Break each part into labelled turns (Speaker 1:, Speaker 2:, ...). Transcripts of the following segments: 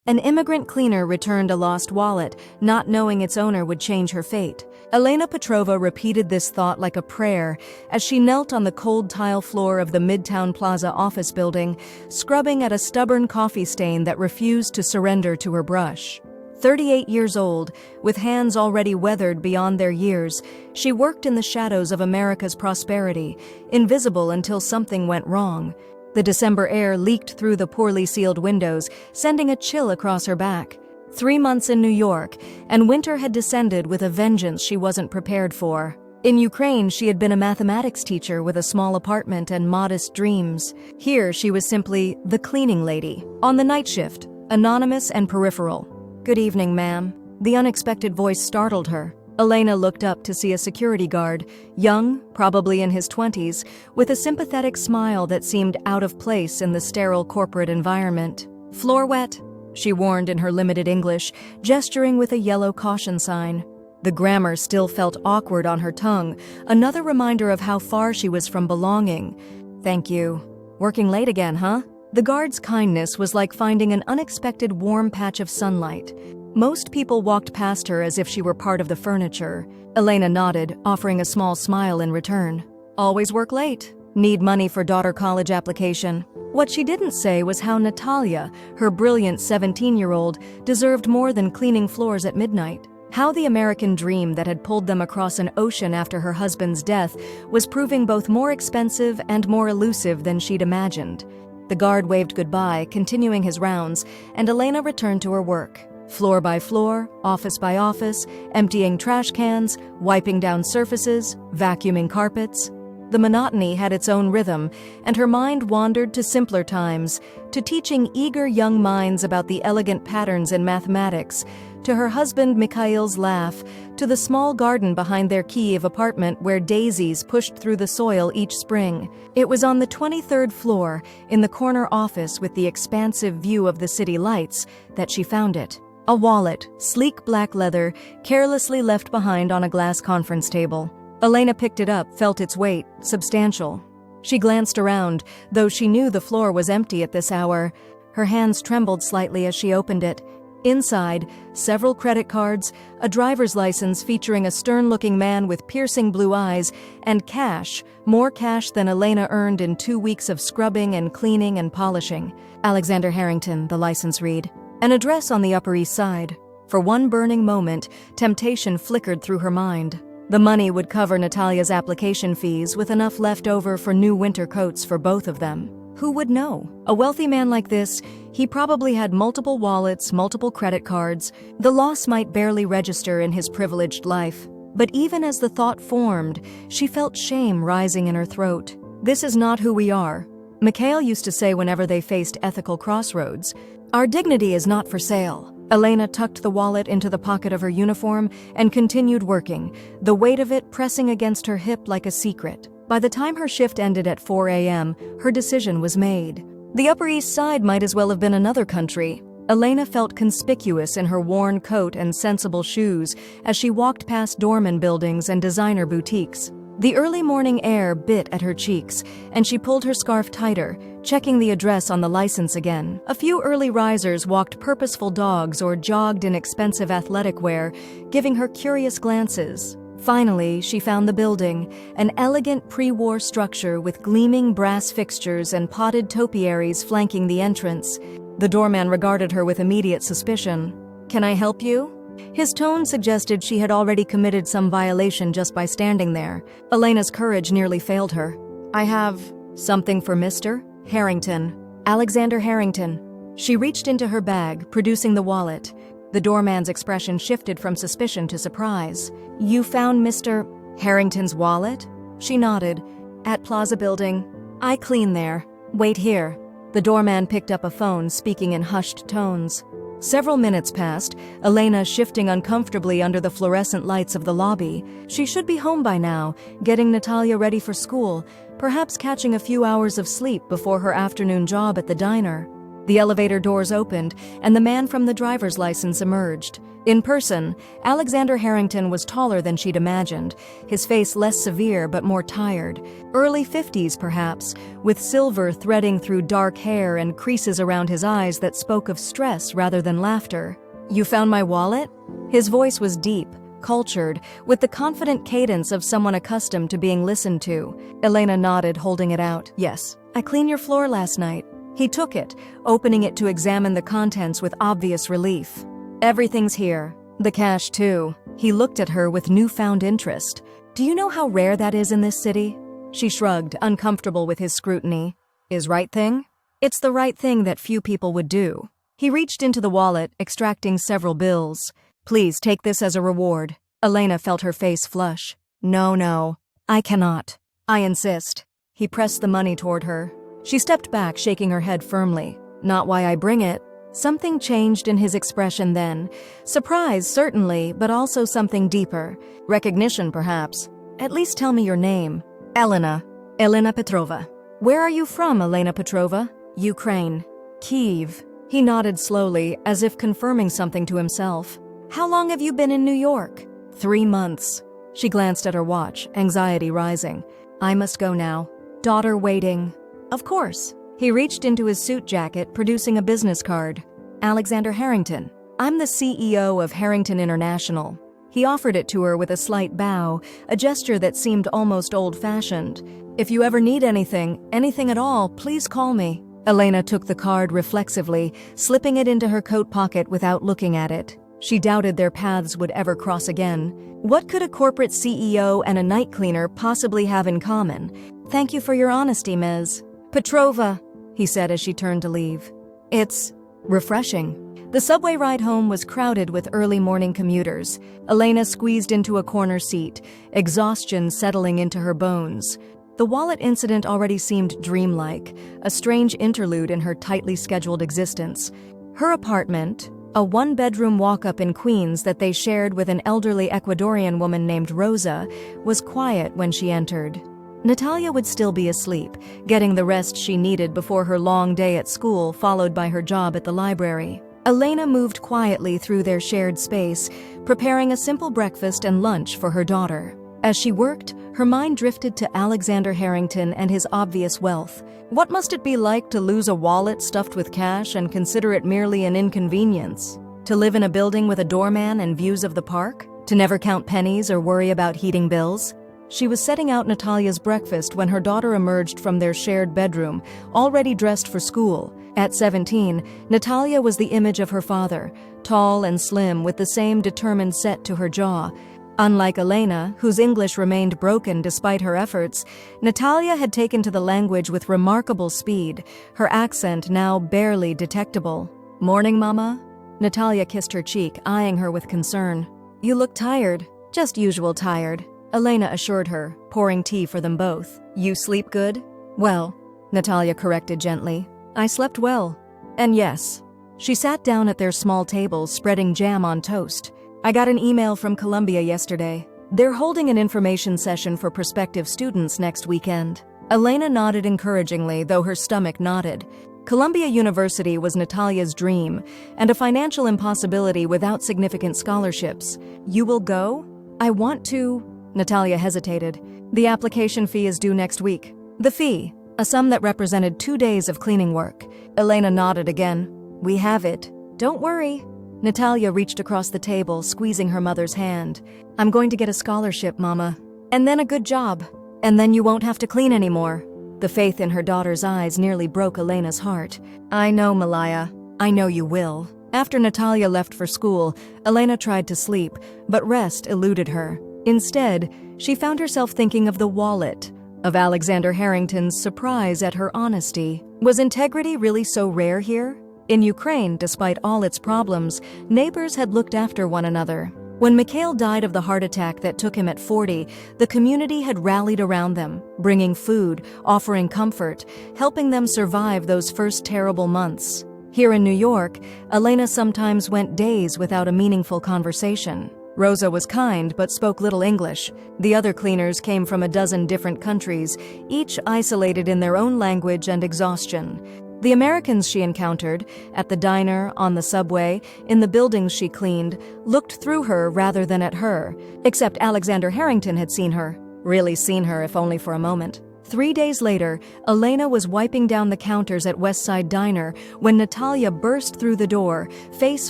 Speaker 1: An immigrant cleaner returned a lost wallet, not knowing its owner would change her fate. Elena Petrova repeated this thought like a prayer as she knelt on the cold tile floor of the Midtown Plaza office building, scrubbing at a stubborn coffee stain that refused to surrender to her brush. 38 years old, with hands already weathered beyond their years, she worked in the shadows of America's prosperity, invisible until something went wrong. The December air leaked through the poorly sealed windows, sending a chill across her back. 3 months in New York, and winter had descended with a vengeance she wasn't prepared for. In Ukraine, she had been a mathematics teacher with a small apartment and modest dreams. Here, she was simply the cleaning lady, on the night shift, anonymous and peripheral. "Good evening, ma'am." The unexpected voice startled her. Elena looked up to see a security guard, young, probably in his 20s, with a sympathetic smile that seemed out of place in the sterile corporate environment. "Floor wet?" she warned in her limited English, gesturing with a yellow caution sign. The grammar still felt awkward on her tongue, another reminder of how far she was from belonging. "Thank you. Working late again, huh?" The guard's kindness was like finding an unexpected warm patch of sunlight. Most people walked past her as if she were part of the furniture. Elena nodded, offering a small smile in return. "Always work late. Need money for daughter college application." What she didn't say was how Natalia, her brilliant 17-year-old, deserved more than cleaning floors at midnight. How the American dream that had pulled them across an ocean after her husband's death was proving both more expensive and more elusive than she'd imagined. The guard waved goodbye, continuing his rounds, and Elena returned to her work. Floor by floor, office by office, emptying trash cans, wiping down surfaces, vacuuming carpets. The monotony had its own rhythm, and her mind wandered to simpler times, to teaching eager young minds about the elegant patterns in mathematics, to her husband Mikhail's laugh, to the small garden behind their Kyiv apartment where daisies pushed through the soil each spring. It was on the 23rd floor, in the corner office with the expansive view of the city lights, that she found it. A wallet, sleek black leather, carelessly left behind on a glass conference table. Elena picked it up, felt its weight, substantial. She glanced around, though she knew the floor was empty at this hour. Her hands trembled slightly as she opened it. Inside, several credit cards, a driver's license featuring a stern-looking man with piercing blue eyes, and cash, more cash than Elena earned in 2 weeks of scrubbing and cleaning and polishing. Alexander Harrington, the license read. An address on the Upper East Side. For one burning moment, temptation flickered through her mind. The money would cover Natalia's application fees, with enough left over for new winter coats for both of them. Who would know? A wealthy man like this, he probably had multiple wallets, multiple credit cards. The loss might barely register in his privileged life. But even as the thought formed, she felt shame rising in her throat. "This is not who we are," Mikhail used to say whenever they faced ethical crossroads. "Our dignity is not for sale." Elena tucked the wallet into the pocket of her uniform and continued working, the weight of it pressing against her hip like a secret. By the time her shift ended at 4 a.m., her decision was made. The Upper East Side might as well have been another country. Elena felt conspicuous in her worn coat and sensible shoes as she walked past doorman buildings and designer boutiques. The early morning air bit at her cheeks, and she pulled her scarf tighter, checking the address on the license again. A few early risers walked purposeful dogs or jogged in expensive athletic wear, giving her curious glances. Finally, she found the building, an elegant pre-war structure with gleaming brass fixtures and potted topiaries flanking the entrance. The doorman regarded her with immediate suspicion. "Can I help you?" His tone suggested she had already committed some violation just by standing there. Elena's courage nearly failed her. "I have something for Mr. Harrington. Alexander Harrington." She reached into her bag, producing the wallet. The doorman's expression shifted from suspicion to surprise. "You found Mr. Harrington's wallet?" She nodded. "At Plaza Building. I clean there. Wait here." The doorman picked up a phone, speaking in hushed tones. Several minutes passed, Elena shifting uncomfortably under the fluorescent lights of the lobby. She should be home by now, getting Natalia ready for school, perhaps catching a few hours of sleep before her afternoon job at the diner. The elevator doors opened, and the man from the driver's license emerged. In person, Alexander Harrington was taller than she'd imagined, his face less severe but more tired. Early 50s, perhaps, with silver threading through dark hair and creases around his eyes that spoke of stress rather than laughter. "You found my wallet?" His voice was deep, cultured, with the confident cadence of someone accustomed to being listened to. Elena nodded, holding it out. "Yes, I cleaned your floor last night." He took it, opening it to examine the contents with obvious relief. "Everything's here. The cash, too." He looked at her with newfound interest. "Do you know how rare that is in this city?" She shrugged, uncomfortable with his scrutiny. "Is right thing?" "It's the right thing that few people would do." He reached into the wallet, extracting several bills. "Please take this as a reward." Elena felt her face flush. No, I cannot. I insist." He pressed the money toward her. She stepped back, shaking her head firmly. "Not why I bring it." Something changed in his expression then. Surprise, certainly, but also something deeper. Recognition, perhaps. "At least tell me your name." "Elena. Elena Petrova." "Where are you from, Elena Petrova?" "Ukraine." "Kyiv." He nodded slowly, as if confirming something to himself. "How long have you been in New York?" 3 months. She glanced at her watch, anxiety rising. "I must go now. Daughter waiting." "Of course." He reached into his suit jacket, producing a business card. "Alexander Harrington. I'm the CEO of Harrington International." He offered it to her with a slight bow, a gesture that seemed almost old-fashioned. "If you ever need anything at all, please call me." Elena took the card reflexively, slipping it into her coat pocket without looking at it. She doubted their paths would ever cross again. What could a corporate CEO and a night cleaner possibly have in common? "Thank you for your honesty, Ms. Petrova," he said as she turned to leave. "It's refreshing." The subway ride home was crowded with early morning commuters. Elena squeezed into a corner seat, exhaustion settling into her bones. The wallet incident already seemed dreamlike, a strange interlude in her tightly scheduled existence. Her apartment, a one-bedroom walk-up in Queens that they shared with an elderly Ecuadorian woman named Rosa, was quiet when she entered. Natalia would still be asleep, getting the rest she needed before her long day at school, followed by her job at the library. Elena moved quietly through their shared space, preparing a simple breakfast and lunch for her daughter. As she worked, her mind drifted to Alexander Harrington and his obvious wealth. What must it be like to lose a wallet stuffed with cash and consider it merely an inconvenience? To live in a building with a doorman and views of the park? To never count pennies or worry about heating bills? She was setting out Natalia's breakfast when her daughter emerged from their shared bedroom, already dressed for school. At 17, Natalia was the image of her father, tall and slim with the same determined set to her jaw. Unlike Elena, whose English remained broken despite her efforts, Natalia had taken to the language with remarkable speed, her accent now barely detectable. "Morning, Mama?" Natalia kissed her cheek, eyeing her with concern. "You look tired." "Just usual tired," Elena assured her, pouring tea for them both. "You sleep good?" "Well," Natalia corrected gently. "I slept well. And yes." She sat down at their small table, spreading jam on toast. "I got an email from Columbia yesterday. They're holding an information session for prospective students next weekend." Elena nodded encouragingly, though her stomach knotted. Columbia University was Natalia's dream, and a financial impossibility without significant scholarships. "You will go?" "I want to." Natalia hesitated. "The application fee is due next week." "The fee?" A sum that represented 2 days of cleaning work. Elena nodded again. "We have it. Don't worry." Natalia reached across the table, squeezing her mother's hand. "I'm going to get a scholarship, Mama. And then a good job. And then you won't have to clean anymore." The faith in her daughter's eyes nearly broke Elena's heart. "I know, Malaya. I know you will." After Natalia left for school, Elena tried to sleep, but rest eluded her. Instead, she found herself thinking of the wallet, of Alexander Harrington's surprise at her honesty. Was integrity really so rare here? In Ukraine, despite all its problems, neighbors had looked after one another. When Mikhail died of the heart attack that took him at 40, the community had rallied around them, bringing food, offering comfort, helping them survive those first terrible months. Here in New York, Elena sometimes went days without a meaningful conversation. Rosa was kind but spoke little English. The other cleaners came from a dozen different countries, each isolated in their own language and exhaustion. The Americans she encountered, at the diner, on the subway, in the buildings she cleaned, looked through her rather than at her, except Alexander Harrington had seen her. Really seen her, if only for a moment. 3 days later, Elena was wiping down the counters at Westside Diner when Natalia burst through the door, face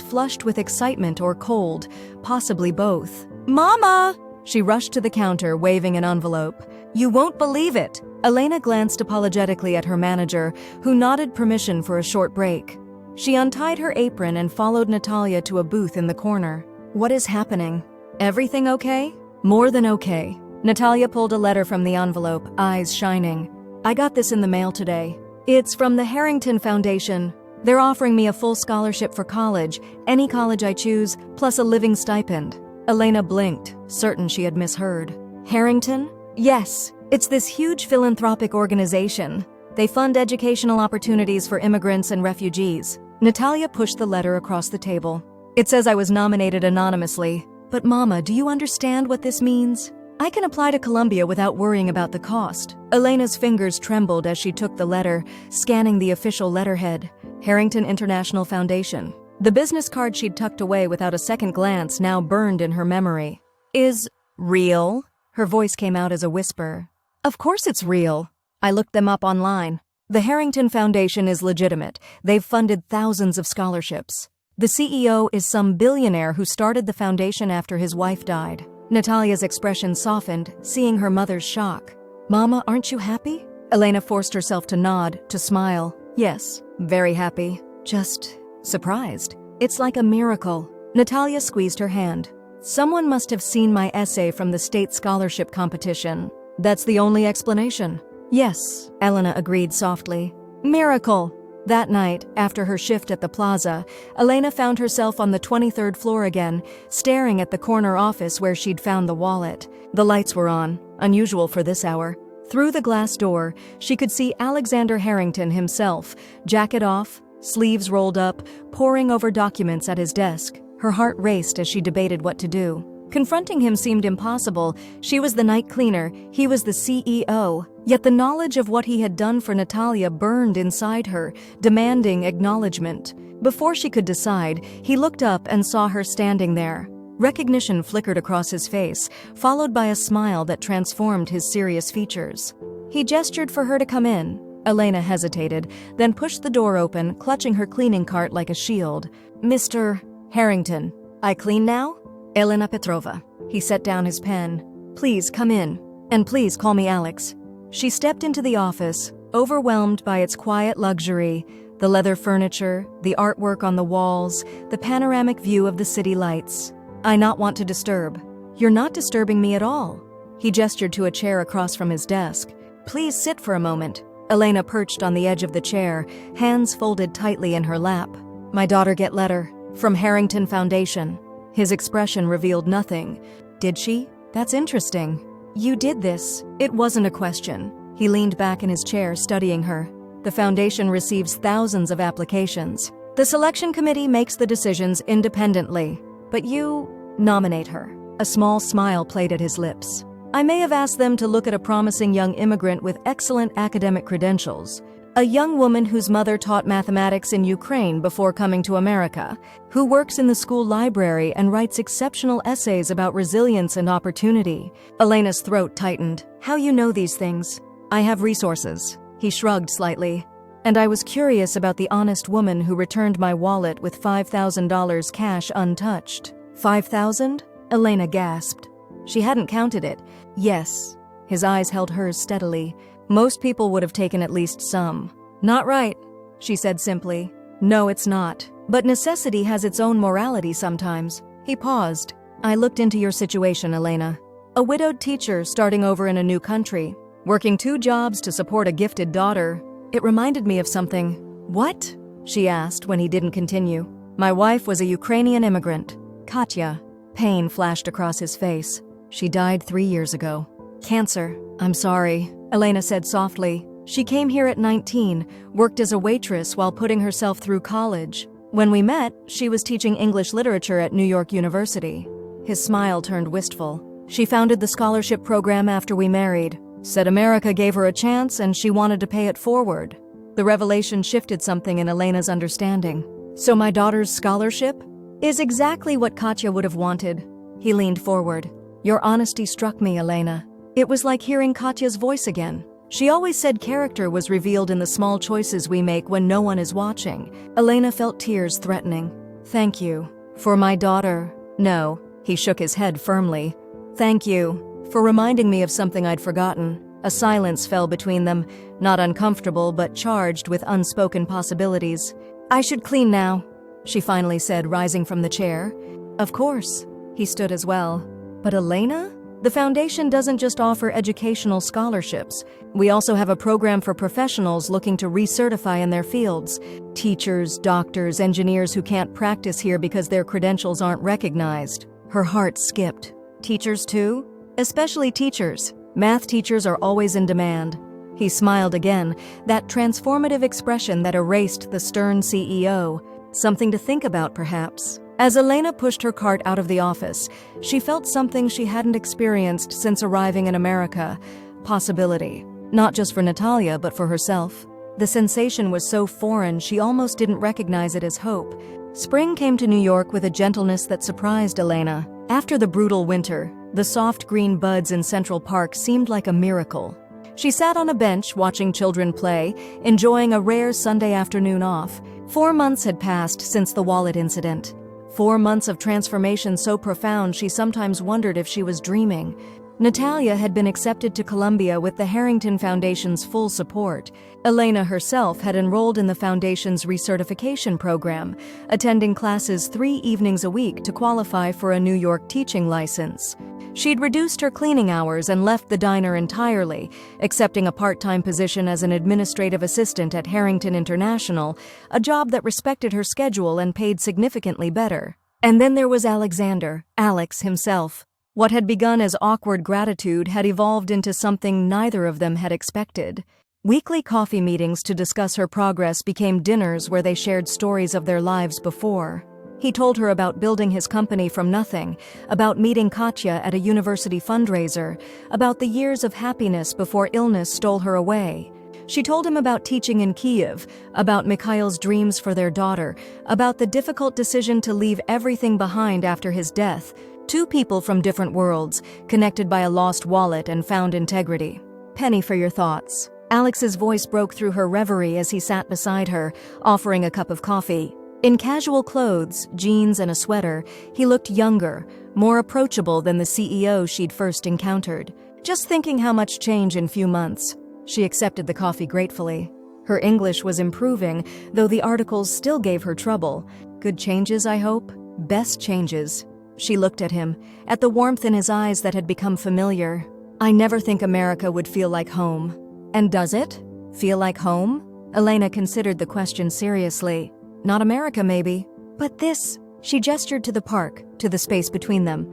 Speaker 1: flushed with excitement or cold, possibly both. "Mama!" She rushed to the counter, waving an envelope. "You won't believe it!" Elena glanced apologetically at her manager, who nodded permission for a short break. She untied her apron and followed Natalia to a booth in the corner. "What is happening? Everything okay?" "More than okay." Natalia pulled a letter from the envelope, eyes shining. "I got this in the mail today. It's from the Harrington Foundation. They're offering me a full scholarship for college, any college I choose, plus a living stipend." Elena blinked, certain she had misheard. "Harrington?" "Yes. It's this huge philanthropic organization. They fund educational opportunities for immigrants and refugees." Natalia pushed the letter across the table. "It says I was nominated anonymously. But Mama, do you understand what this means? I can apply to Columbia without worrying about the cost." Elena's fingers trembled as she took the letter, scanning the official letterhead. Harrington International Foundation. The business card she'd tucked away without a second glance now burned in her memory. "Is real?" Her voice came out as a whisper. "Of course it's real. I looked them up online. The Harrington Foundation is legitimate. They've funded thousands of scholarships. The CEO is some billionaire who started the foundation after his wife died." Natalia's expression softened, seeing her mother's shock. "Mama, aren't you happy?" Elena forced herself to nod, to smile. "Yes, very happy. Just surprised. It's like a miracle." Natalia squeezed her hand. "Someone must have seen my essay from the state scholarship competition. That's the only explanation." "Yes," Elena agreed softly. "Miracle." That night, after her shift at the plaza, Elena found herself on the 23rd floor again, staring at the corner office where she'd found the wallet. The lights were on, unusual for this hour. Through the glass door, she could see Alexander Harrington himself, jacket off, sleeves rolled up, poring over documents at his desk. Her heart raced as she debated what to do. Confronting him seemed impossible. She was the night cleaner, he was the CEO. Yet the knowledge of what he had done for Natalia burned inside her, demanding acknowledgement. Before she could decide, he looked up and saw her standing there. Recognition flickered across his face, followed by a smile that transformed his serious features. He gestured for her to come in. Elena hesitated, then pushed the door open, clutching her cleaning cart like a shield. "Mr. Harrington, I clean now?" "Elena Petrova." He set down his pen. "Please come in. And please call me Alex." She stepped into the office, overwhelmed by its quiet luxury, the leather furniture, the artwork on the walls, the panoramic view of the city lights. "I not want to disturb." "You're not disturbing me at all." He gestured to a chair across from his desk. "Please sit for a moment." Elena perched on the edge of the chair, hands folded tightly in her lap. "My daughter get letter. From Harrington Foundation." His expression revealed nothing. "Did she? That's interesting." "You did this." It wasn't a question. He leaned back in his chair, studying her. "The foundation receives thousands of applications. The selection committee makes the decisions independently. But you nominate her." A small smile played at his lips. "I may have asked them to look at a promising young immigrant with excellent academic credentials. A young woman whose mother taught mathematics in Ukraine before coming to America, who works in the school library and writes exceptional essays about resilience and opportunity." Elena's throat tightened. "How you know these things?" "I have resources." He shrugged slightly. "And I was curious about the honest woman who returned my wallet with $5,000 cash untouched." "5,000?" Elena gasped. She hadn't counted it. "Yes." His eyes held hers steadily. "Most people would have taken at least some." "Not right," she said simply. "No, it's not. But necessity has its own morality sometimes." He paused. "I looked into your situation, Elena. A widowed teacher starting over in a new country, working 2 jobs to support a gifted daughter. It reminded me of something." "What?" she asked when he didn't continue. "My wife was a Ukrainian immigrant. Katya." Pain flashed across his face. "She died 3 years ago. Cancer. I'm sorry," Elena said softly. "She came here at 19, worked as a waitress while putting herself through college. When we met, she was teaching English literature at New York University." His smile turned wistful. "She founded the scholarship program after we married. Said America gave her a chance and she wanted to pay it forward. The revelation shifted something in Elena's understanding. So my daughter's scholarship is exactly what Katya would have wanted. He leaned forward. Your honesty struck me, Elena. It was like hearing Katya's voice again. She always said character was revealed in the small choices we make when no one is watching. Elena felt tears threatening. Thank you. For my daughter. No. He shook his head firmly. Thank you. For reminding me of something I'd forgotten. A silence fell between them, not uncomfortable but charged with unspoken possibilities. I should clean now, she finally said, rising from the chair. Of course. He stood as well. But Elena? The foundation doesn't just offer educational scholarships. We also have a program for professionals looking to recertify in their fields. Teachers, doctors, engineers who can't practice here because their credentials aren't recognized. Her heart skipped. Teachers too? Especially teachers. Math teachers are always in demand. He smiled again, that transformative expression that erased the stern CEO. Something to think about, perhaps. As Elena pushed her cart out of the office, she felt something she hadn't experienced since arriving in America. Possibility. Not just for Natalia, but for herself. The sensation was so foreign she almost didn't recognize it as hope. Spring came to New York with a gentleness that surprised Elena. After the brutal winter, the soft green buds in Central Park seemed like a miracle. She sat on a bench watching children play, enjoying a rare Sunday afternoon off. 4 months had passed since the wallet incident. 4 months of transformation so profound she sometimes wondered if she was dreaming. Natalia had been accepted to Columbia with the Harrington Foundation's full support. Elena herself had enrolled in the Foundation's recertification program, attending classes 3 evenings a week to qualify for a New York teaching license. She'd reduced her cleaning hours and left the diner entirely, accepting a part-time position as an administrative assistant at Harrington International, a job that respected her schedule and paid significantly better. And then there was Alexander, Alex himself. What had begun as awkward gratitude had evolved into something neither of them had expected. Weekly coffee meetings to discuss her progress became dinners where they shared stories of their lives before. He told her about building his company from nothing, about meeting Katya at a university fundraiser, about the years of happiness before illness stole her away. She told him about teaching in Kyiv, about Mikhail's dreams for their daughter, about the difficult decision to leave everything behind after his death. 2 people from different worlds, connected by a lost wallet and found integrity. Penny for your thoughts. Alex's voice broke through her reverie as he sat beside her, offering a cup of coffee. In casual clothes, jeans and a sweater, he looked younger, more approachable than the CEO she'd first encountered. Just thinking how much change in few months. She accepted the coffee gratefully. Her English was improving, though the articles still gave her trouble. Good changes, I hope? Best changes. She looked at him, at the warmth in his eyes that had become familiar. I never think America would feel like home. And does it? Feel like home? Elena considered the question seriously. Not America, maybe. But this, she gestured to the park, to the space between them.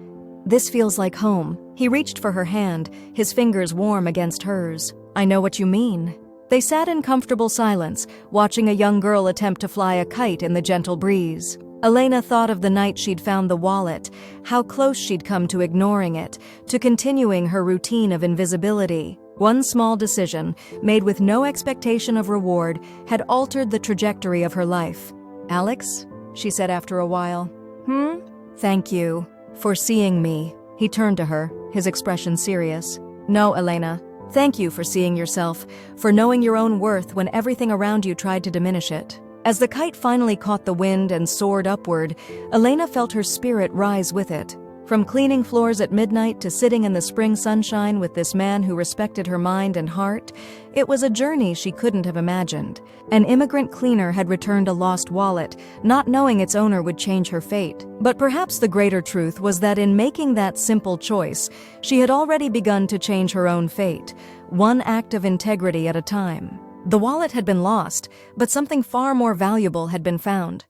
Speaker 1: This feels like home. He reached for her hand, his fingers warm against hers. I know what you mean. They sat in comfortable silence, watching a young girl attempt to fly a kite in the gentle breeze. Elena thought of the night she'd found the wallet, how close she'd come to ignoring it, to continuing her routine of invisibility. One small decision, made with no expectation of reward, had altered the trajectory of her life. Alex, she said after a while. Thank you. For seeing me. He turned to her, his expression serious. No, Elena. Thank you for seeing yourself, for knowing your own worth when everything around you tried to diminish it. As the kite finally caught the wind and soared upward, Elena felt her spirit rise with it. From cleaning floors at midnight to sitting in the spring sunshine with this man who respected her mind and heart, it was a journey she couldn't have imagined. An immigrant cleaner had returned a lost wallet, not knowing its owner would change her fate. But perhaps the greater truth was that in making that simple choice, she had already begun to change her own fate, one act of integrity at a time. The wallet had been lost, but something far more valuable had been found.